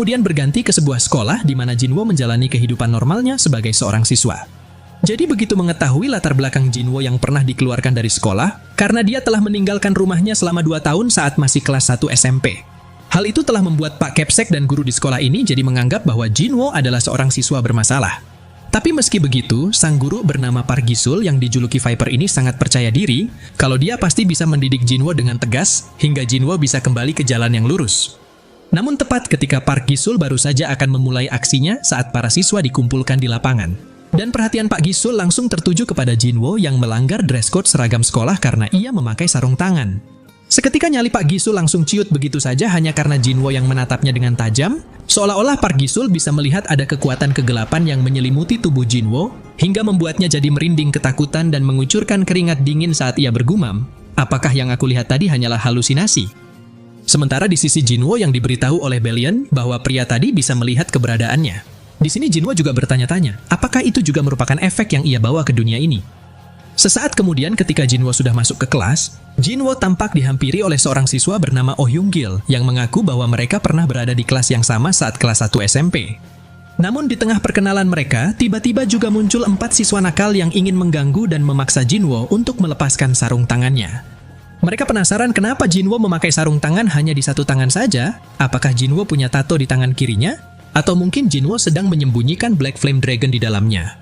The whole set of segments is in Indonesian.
kemudian berganti ke sebuah sekolah di mana Jinwo menjalani kehidupan normalnya sebagai seorang siswa. Jadi begitu mengetahui latar belakang Jinwo yang pernah dikeluarkan dari sekolah, karena dia telah meninggalkan rumahnya selama 2 tahun saat masih kelas 1 SMP. Hal itu telah membuat Pak Kepsek dan guru di sekolah ini jadi menganggap bahwa Jinwo adalah seorang siswa bermasalah. Tapi meski begitu, sang guru bernama Park Gisul yang dijuluki Viper ini sangat percaya diri kalau dia pasti bisa mendidik Jinwo dengan tegas hingga Jinwo bisa kembali ke jalan yang lurus. Namun tepat ketika Park Gisul baru saja akan memulai aksinya saat para siswa dikumpulkan di lapangan. Dan perhatian Pak Gisul langsung tertuju kepada Jinwo yang melanggar dress code seragam sekolah karena ia memakai sarung tangan. Seketika nyali Pak Gisul langsung ciut begitu saja hanya karena Jinwo yang menatapnya dengan tajam, seolah-olah Park Gisul bisa melihat ada kekuatan kegelapan yang menyelimuti tubuh Jinwo, hingga membuatnya jadi merinding ketakutan dan mengucurkan keringat dingin saat ia bergumam, apakah yang aku lihat tadi hanyalah halusinasi? Sementara di sisi Jinwo yang diberitahu oleh Belian bahwa pria tadi bisa melihat keberadaannya. Di sini Jinwo juga bertanya-tanya, apakah itu juga merupakan efek yang ia bawa ke dunia ini? Sesaat kemudian ketika Jinwo sudah masuk ke kelas, Jinwo tampak dihampiri oleh seorang siswa bernama Oh Hyung Gil yang mengaku bahwa mereka pernah berada di kelas yang sama saat kelas 1 SMP. Namun di tengah perkenalan mereka, tiba-tiba juga muncul 4 siswa nakal yang ingin mengganggu dan memaksa Jinwo untuk melepaskan sarung tangannya. Mereka penasaran kenapa Jinwo memakai sarung tangan hanya di satu tangan saja, apakah Jinwo punya tato di tangan kirinya, atau mungkin Jinwo sedang menyembunyikan Black Flame Dragon di dalamnya.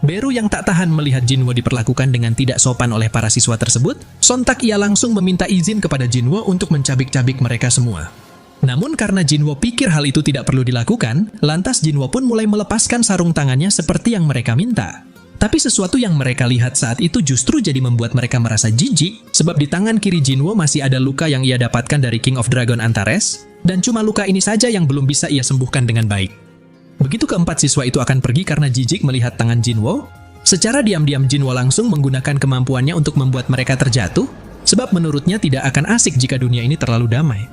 Beru yang tak tahan melihat Jinwo diperlakukan dengan tidak sopan oleh para siswa tersebut, sontak ia langsung meminta izin kepada Jinwo untuk mencabik-cabik mereka semua. Namun karena Jinwo pikir hal itu tidak perlu dilakukan, lantas Jinwo pun mulai melepaskan sarung tangannya seperti yang mereka minta. Tapi sesuatu yang mereka lihat saat itu justru jadi membuat mereka merasa jijik, sebab di tangan kiri Jinwo masih ada luka yang ia dapatkan dari King of Dragon Antares, dan cuma luka ini saja yang belum bisa ia sembuhkan dengan baik. Begitu keempat siswa itu akan pergi karena jijik melihat tangan Jinwo, secara diam-diam Jinwo langsung menggunakan kemampuannya untuk membuat mereka terjatuh, sebab menurutnya tidak akan asik jika dunia ini terlalu damai.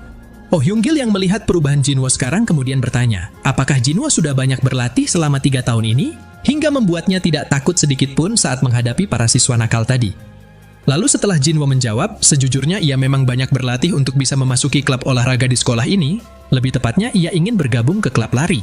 Oh Hyung Gil yang melihat perubahan Jinwo sekarang kemudian bertanya, apakah Jinwo sudah banyak berlatih selama 3 tahun ini, hingga membuatnya tidak takut sedikit pun saat menghadapi para siswa nakal tadi. Lalu setelah Jinwo menjawab, sejujurnya ia memang banyak berlatih untuk bisa memasuki klub olahraga di sekolah ini, lebih tepatnya ia ingin bergabung ke klub lari.